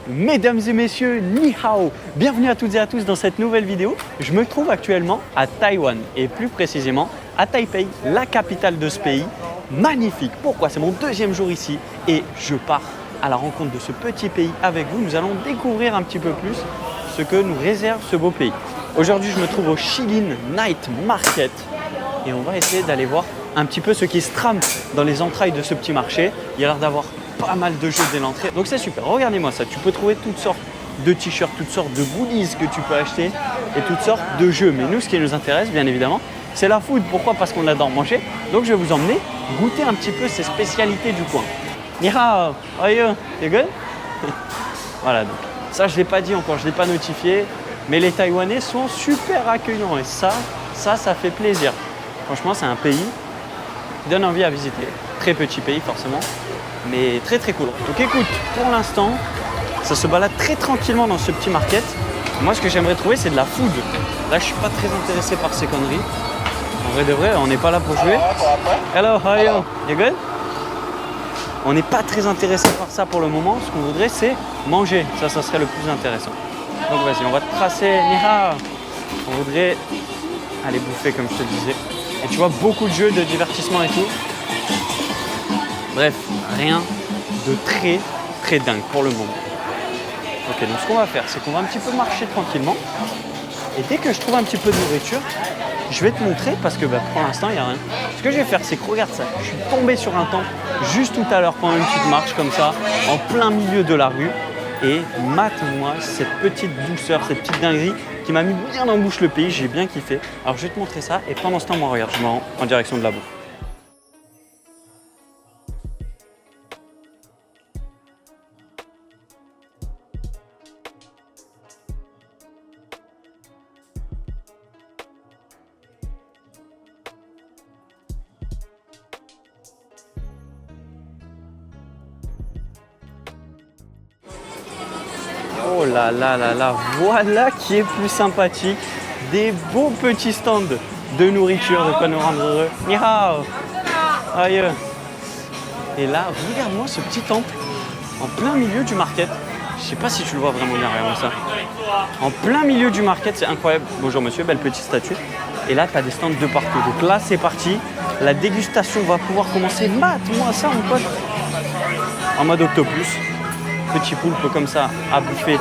Mesdames et messieurs, ni hao! Bienvenue à toutes et à tous dans cette nouvelle vidéo. Je me trouve actuellement à Taïwan et plus précisément à Taipei, la capitale de ce pays. Magnifique! Pourquoi? C'est mon deuxième jour ici et je pars à la rencontre de ce petit pays avec vous. Nous allons découvrir un petit peu plus ce que nous réserve ce beau pays. Aujourd'hui, je me trouve au Shilin Night Market et on va essayer d'aller voir un petit peu ce qui se trame dans les entrailles de ce petit marché. Il y a l'air d'avoir pas mal de jeux dès l'entrée, donc c'est super. Regardez-moi ça, tu peux trouver toutes sortes de t-shirts, toutes sortes de goodies que tu peux acheter et toutes sortes de jeux. Mais nous, ce qui nous intéresse, bien évidemment, c'est la food. Pourquoi? Parce qu'on adore manger. Donc je vais vous emmener goûter un petit peu ces spécialités du coin. Ni hao, how are you? You good? Voilà, donc ça je ne l'ai pas dit encore, je ne l'ai pas notifié, mais les Taïwanais sont super accueillants et ça fait plaisir. Franchement, c'est un pays qui donne envie à visiter. Très petit pays forcément, mais très très cool. Donc écoute, pour l'instant, ça se balade très tranquillement dans ce petit market. Moi, ce que j'aimerais trouver, c'est de la food. Là, je suis pas très intéressé par ces conneries. En vrai de vrai, on n'est pas là pour jouer. Hello, how are you? You good? On n'est pas très intéressé par ça pour le moment. Ce qu'on voudrait, c'est manger. Ça serait le plus intéressant. Donc vas-y, on va te tracer. Ni hao. On voudrait aller bouffer, comme je te le disais. Et tu vois, beaucoup de jeux de divertissement et tout. Bref, rien de très dingue pour le moment. Ok, donc ce qu'on va faire, c'est qu'on va un petit peu marcher tranquillement. Et dès que je trouve un petit peu de nourriture, je vais te montrer parce que pour l'instant, il n'y a rien. Ce que je vais faire, c'est que regarde ça. Je suis tombé sur un temple juste tout à l'heure pendant une petite marche comme ça, en plein milieu de la rue. Et mate-moi cette petite douceur, cette petite dinguerie qui m'a mis bien en bouche le pays. J'ai bien kiffé. Alors je vais te montrer ça et pendant ce temps, moi, regarde, je me rends en direction de la bouffe. Oh là là là là, voilà qui est plus sympathique. Des beaux petits stands de nourriture, de quoi nous rendre heureux. Ni hao, aïe. Et là, regarde-moi ce petit temple en plein milieu du market. Je sais pas si tu le vois vraiment bien, regarde ça. En plein milieu du market, c'est incroyable. Bonjour monsieur, belle petite statue. Et là, tu as des stands de partout. Donc là, c'est parti. La dégustation va pouvoir commencer. Mate-moi ça, mon pote. En mode octopus. Petit poulpe comme ça à bouffer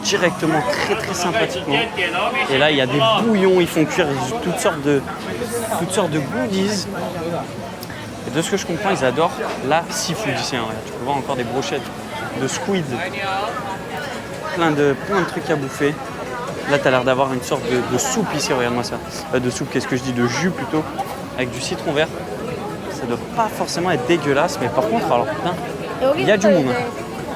directement, très sympathiquement. Et là, il y a des bouillons, ils font cuire toutes sortes de goodies. Et de ce que je comprends, ils adorent la seafood ici. Hein. Tu peux voir encore des brochettes de squid, plein de trucs à bouffer. Là, tu as l'air d'avoir une sorte de soupe ici, regarde-moi ça. De soupe, qu'est-ce que je dis? De jus plutôt, avec du citron vert. Ça doit pas forcément être dégueulasse, mais par contre, alors putain, il y a du monde. Hein.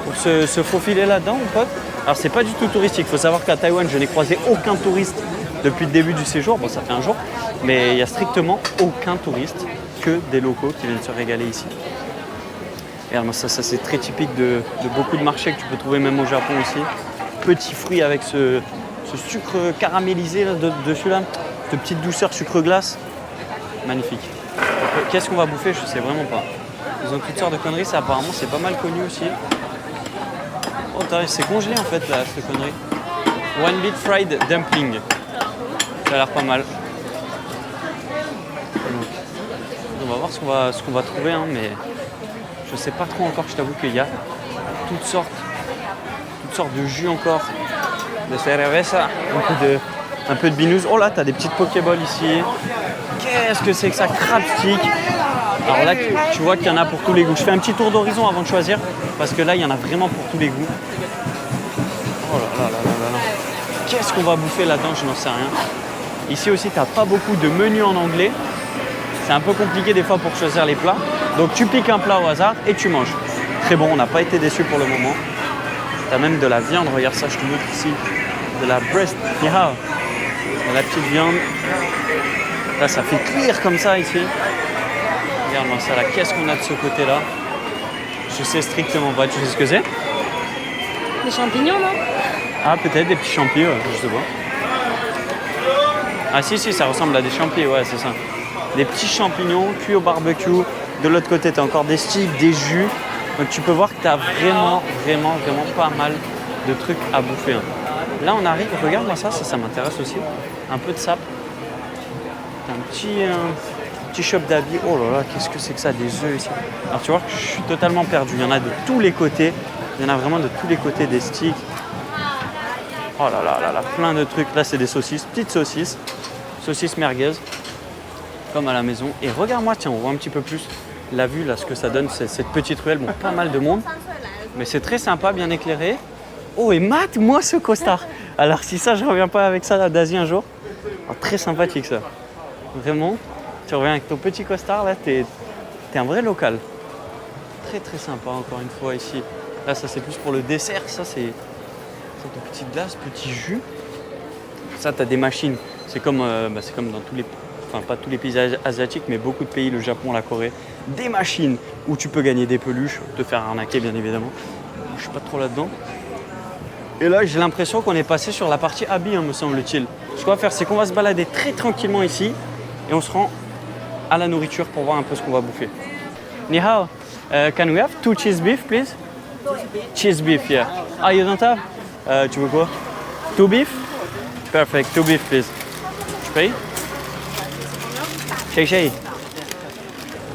Pour se faufiler là-dedans, mon pote. Alors c'est pas du tout touristique, il faut savoir qu'à Taïwan, je n'ai croisé aucun touriste depuis le début du séjour, bon ça fait un jour, mais il n'y a strictement aucun touriste, que des locaux qui viennent se régaler ici. Et alors ça c'est très typique de beaucoup de marchés que tu peux trouver même au Japon aussi. Petits fruits avec ce sucre caramélisé là, dessus là, cette petite douceur sucre glace, magnifique. Qu'est-ce qu'on va bouffer? Je sais vraiment pas. Ils ont toutes sortes de conneries, ça apparemment c'est pas mal connu aussi. Oh, c'est congelé en fait là, cette connerie. One bit fried dumpling. Ça a l'air pas mal. Donc, on va voir ce qu'on va trouver, hein, mais je sais pas trop encore. Je t'avoue qu'il y a toutes sortes de jus encore, de cerveza, un peu de binouze. Oh là, t'as des petites pokéballs ici. Qu'est-ce que c'est que ça? Crab stick. Alors là, tu vois qu'il y en a pour tous les goûts. Je fais un petit tour d'horizon avant de choisir, parce que là, il y en a vraiment pour tous les goûts. Oh là là là là là. Qu'est-ce qu'on va bouffer là-dedans? Je n'en sais rien. Ici aussi, tu n'as pas beaucoup de menus en anglais. C'est un peu compliqué des fois pour choisir les plats. Donc tu piques un plat au hasard et tu manges. Très bon, on n'a pas été déçus pour le moment. Tu as même de la viande, regarde ça, je te montre ici. De la breast, ni hao. De la petite viande. Là, ça fait cuire comme ça ici. Regarde-moi ça là, qu'est-ce qu'on a de ce côté-là? Je sais strictement pas, tu sais ce que c'est? Des champignons, non? Ah, peut-être des petits champignons, je sais pas. Ah si, ça ressemble à des champignons, ouais, c'est ça. Des petits champignons cuits au barbecue. De l'autre côté, tu as encore des sticks, des jus. Donc tu peux voir que tu as vraiment pas mal de trucs à bouffer. Hein. Là, on arrive, regarde-moi ça m'intéresse aussi. Un peu de sap. Un petit shop d'habits. Oh là là, qu'est-ce que c'est que ça, des œufs ici. Alors tu vois que je suis totalement perdu. Il y en a de tous les côtés. Il y en a vraiment de tous les côtés, des sticks. Oh là là là là, plein de trucs. Là, c'est des saucisses, petites saucisses. Saucisses merguez, comme à la maison. Et regarde-moi, tiens, on voit un petit peu plus la vue, là, ce que ça donne, c'est cette petite ruelle. Bon, pas mal de monde, mais c'est très sympa, bien éclairé. Oh, et mate-moi ce costard. Alors, si ça, je reviens pas avec ça d'Asie un jour. Oh, très sympathique, ça. Vraiment, tu reviens avec ton petit costard, là, t'es un vrai local. Très, très sympa, encore une fois, ici. Là, ça, c'est plus pour le dessert. Ça, c'est de petites glaces, petits jus. Ça, tu as des machines. C'est comme dans tous les... Enfin, pas tous les pays asiatiques, mais beaucoup de pays, le Japon, la Corée. Des machines où tu peux gagner des peluches, te faire arnaquer, bien évidemment. Je suis pas trop là-dedans. Et là, j'ai l'impression qu'on est passé sur la partie habits, hein, me semble-t-il. Ce qu'on va faire, c'est qu'on va se balader très tranquillement ici et on se rend à la nourriture pour voir un peu ce qu'on va bouffer. Ni hao, can we have 2 cheese beef, please? Cheese beef, yeah. Ah, you don't have? Tu veux quoi? 2 beef? Perfect, 2 beef, please. Je paye? Shay.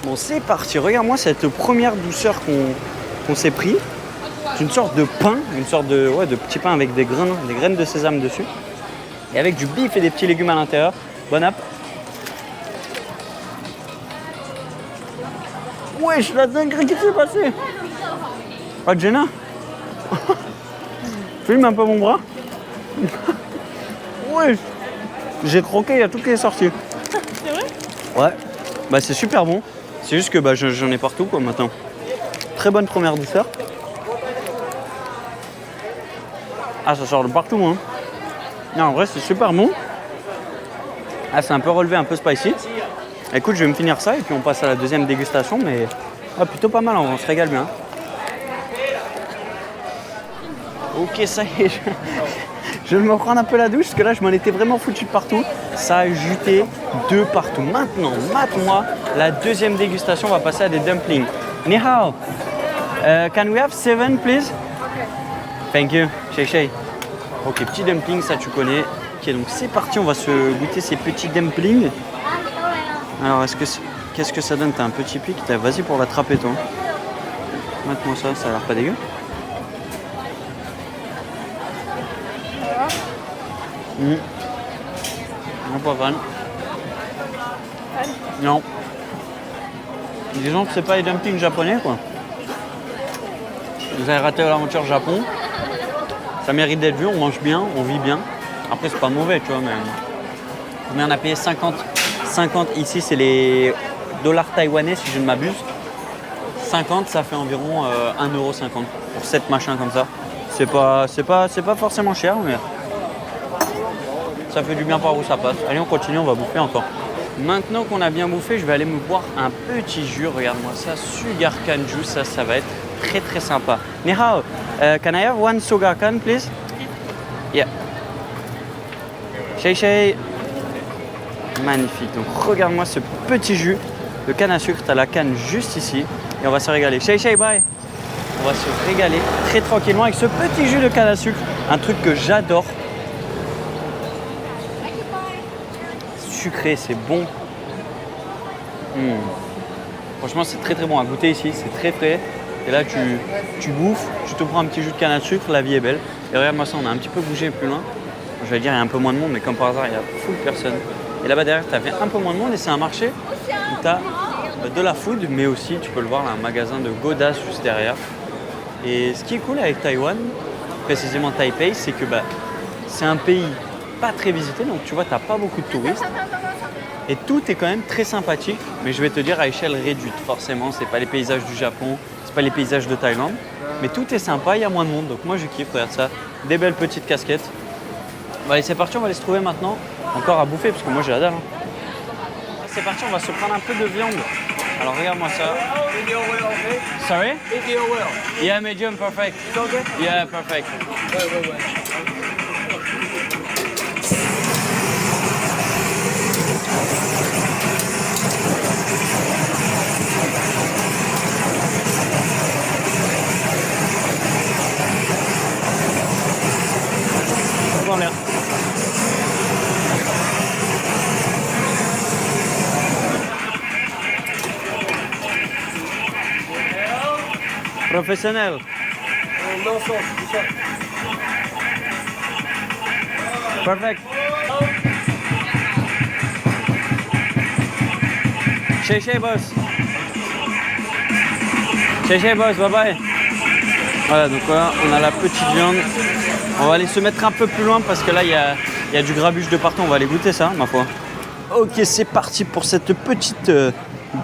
Bon, c'est parti. Regarde-moi cette première douceur qu'on s'est pris. C'est une sorte de pain, une sorte de petit pain avec des graines de sésame dessus. Et avec du bif et des petits légumes à l'intérieur. Bon app. Wesh, la dinguerie qui s'est passée. Oh, Jenna. Filme un peu mon bras. Wesh. J'ai croqué, il y a tout qui est sorti. C'est vrai? Ouais. Bah, c'est super bon. C'est juste que j'en ai partout, quoi, maintenant. Très bonne première douceur. Ah, ça sort de partout, hein. Non, en vrai, c'est super bon. Ah, c'est un peu relevé, un peu spicy. Écoute, je vais me finir ça et puis on passe à la deuxième dégustation, mais plutôt pas mal, on se régale bien. Ok, ça y est, je vais me prendre un peu la douche parce que là, je m'en étais vraiment foutu de partout. Ça a juté de partout. Maintenant, mate-moi, la deuxième dégustation, on va passer à des dumplings. Ni hao, can we have 7, please? Thank you, Shay. Ok, petit dumpling, ça tu connais. Ok, donc c'est parti, on va se goûter ces petits dumplings. Alors, qu'est-ce que ça donne? T'as un petit pic, vas-y pour l'attraper toi. Mate-moi ça a l'air pas dégueu. Non, pas fan. Non. Disons que c'est pas les dumplings japonais, quoi. Vous avez raté l'aventure Japon. Ça mérite d'être vu, on mange bien, on vit bien. Après, c'est pas mauvais, tu vois, mais... Combien on a payé? 50 ici, c'est les dollars taïwanais, si je ne m'abuse. 50, ça fait environ 1,50 € pour 7 machins comme ça. C'est pas forcément cher, mais... Ça fait du bien par où ça passe. Allez, on continue, on va bouffer encore. Maintenant qu'on a bien bouffé, je vais aller me boire un petit jus. Regarde-moi ça, Sugar Cane Juice, ça va être très très sympa. Ni hao, can I have 1 Sugar Cane, please? Yeah. Shay. Magnifique. Donc regarde-moi ce petit jus de canne à sucre. Tu as la canne juste ici et on va se régaler. Shay, bye. On va se régaler très tranquillement avec ce petit jus de canne à sucre. Un truc que j'adore. Sucré, c'est bon. Franchement, c'est très très bon à goûter ici, c'est très frais. Et là, tu bouffes, tu te prends un petit jus de canne à sucre, la vie est belle. Et regarde-moi ça, on a un petit peu bougé plus loin. Je vais dire, il y a un peu moins de monde, mais comme par hasard, il y a full personne. Et là-bas derrière, tu avais un peu moins de monde et c'est un marché où tu as de la food, mais aussi, tu peux le voir, là, un magasin de Gouda juste derrière. Et ce qui est cool avec Taïwan, précisément Taipei, c'est que c'est un pays pas très visité, donc tu vois, tu n'as pas beaucoup de touristes. Et tout est quand même très sympathique, mais je vais te dire à échelle réduite. Forcément, c'est pas les paysages du Japon, c'est pas les paysages de Thaïlande, mais tout est sympa, il y a moins de monde, donc moi je kiffe, regarde ça. Des belles petites casquettes. Bon, allez, c'est parti, on va aller se trouver maintenant, encore à bouffer, parce que moi j'ai la dalle. Hein. C'est parti, on va se prendre un peu de viande. Alors regarde-moi ça. Medium well, okay? Sorry? Medium well. Yeah, medium, perfect. It's okay? Yeah, perfect. Wait. Professionnel. Non, c'est ça. Perfect. Chez boss. Chez boss, bye bye. Voilà, donc voilà, on a la petite viande. On va aller se mettre un peu plus loin parce que là, il y a du grabuge de partout. On va aller goûter ça, ma foi. Ok, c'est parti pour cette petite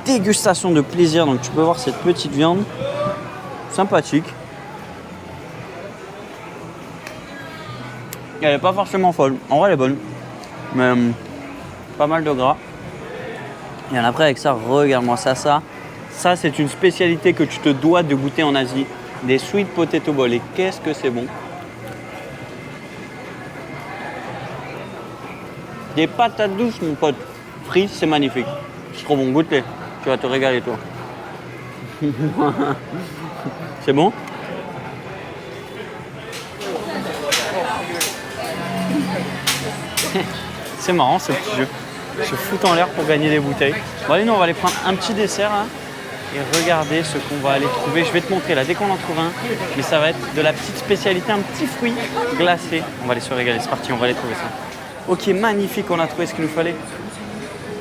dégustation de plaisir. Donc tu peux voir cette petite viande. Sympathique. Elle n'est pas forcément folle. En vrai, elle est bonne. Mais pas mal de gras. Et après, avec ça, regarde-moi ça. Ça, c'est une spécialité que tu te dois de goûter en Asie. Des sweet potato balls. Et qu'est-ce que c'est bon. Des patates douces, mon pote. Frites, c'est magnifique. C'est trop bon. Goûte-les. Tu vas te régaler, toi. C'est bon? C'est marrant ce petit jeu. Se foutent en l'air pour gagner des bouteilles. Bon allez, nous on va aller prendre un petit dessert hein, et regarder ce qu'on va aller trouver. Je vais te montrer là dès qu'on en trouve un. Mais ça va être de la petite spécialité, un petit fruit glacé. On va aller se régaler, c'est parti, on va aller trouver ça. Ok, magnifique, on a trouvé ce qu'il nous fallait.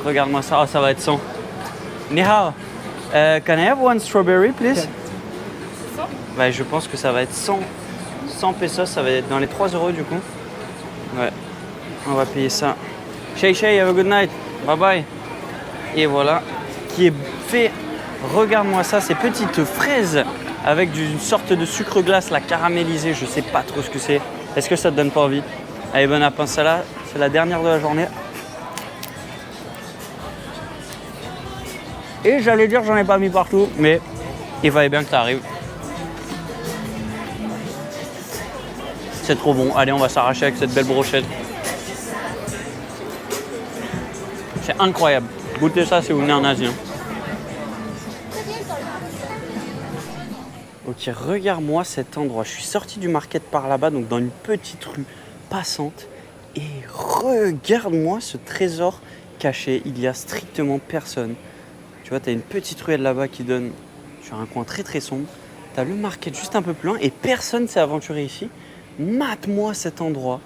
Regarde-moi ça, oh, ça va être 100. Ni hao, can I have one strawberry please? Ouais, je pense que ça va être 100 pesos, ça va être dans les 3 euros du coup. Ouais, on va payer ça. Shay, have a good night. Bye bye. Et voilà, qui est fait. Regarde-moi ça, ces petites fraises avec une sorte de sucre glace, la caramélisée. Je sais pas trop ce que c'est. Est-ce que ça te donne pas envie? Allez, bon appétit, ça là, c'est la dernière de la journée. Et j'allais dire, j'en ai pas mis partout, mais il fallait bien que ça arrive. C'est trop bon. Allez, on va s'arracher avec cette belle brochette. C'est incroyable. Goûtez ça si vous venez en Asie. Ok, regarde-moi cet endroit. Je suis sorti du market par là-bas, donc dans une petite rue passante. Et regarde-moi ce trésor caché. Il y a strictement personne. Tu vois, tu as une petite ruelle là-bas qui donne sur un coin très très sombre. Tu as le market juste un peu plus loin et personne s'est aventuré ici. Mate-moi cet endroit,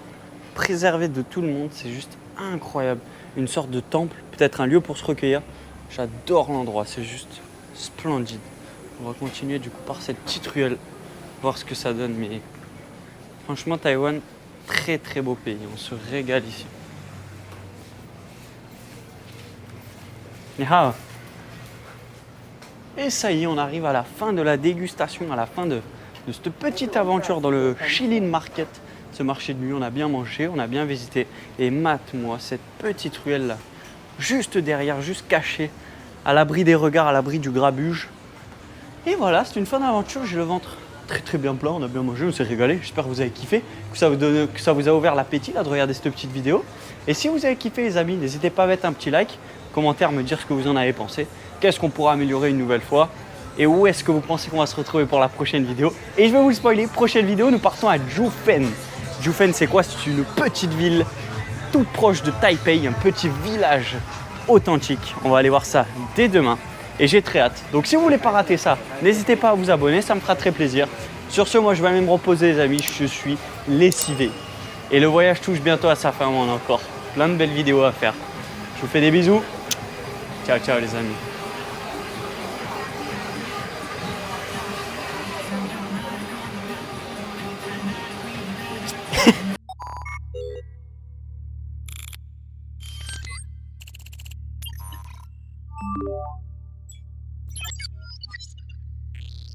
préservé de tout le monde. C'est juste incroyable. Une sorte de temple, peut-être un lieu pour se recueillir. J'adore l'endroit, c'est juste splendide. On va continuer du coup par cette petite ruelle, voir ce que ça donne. Mais franchement, Taïwan, très très beau pays. On se régale ici. Ni hao. Et ça y est, on arrive à la fin de la dégustation, à la fin de cette petite aventure dans le Shilin Market. Ce marché de nuit, on a bien mangé, on a bien visité. Et mate-moi cette petite ruelle là, juste derrière, juste cachée, à l'abri des regards, à l'abri du grabuge. Et voilà, c'est une fin d'aventure. J'ai le ventre très très bien plein, on a bien mangé, on s'est régalé. J'espère que vous avez kiffé, que ça vous a ouvert l'appétit là, de regarder cette petite vidéo. Et si vous avez kiffé les amis, n'hésitez pas à mettre un petit like, commentaire, me dire ce que vous en avez pensé. Qu'est-ce qu'on pourra améliorer une nouvelle fois? Et où est-ce que vous pensez qu'on va se retrouver pour la prochaine vidéo? Et je vais vous le spoiler, prochaine vidéo, nous partons à Jiufen. Jiufen, c'est quoi? C'est une petite ville toute proche de Taipei, un petit village authentique. On va aller voir ça dès demain et j'ai très hâte. Donc si vous voulez pas rater ça, n'hésitez pas à vous abonner, ça me fera très plaisir. Sur ce, moi je vais aller me reposer les amis, je suis lessivé. Et le voyage touche bientôt à sa fin, on a encore plein de belles vidéos à faire. Je vous fais des bisous. Ciao, ciao les amis.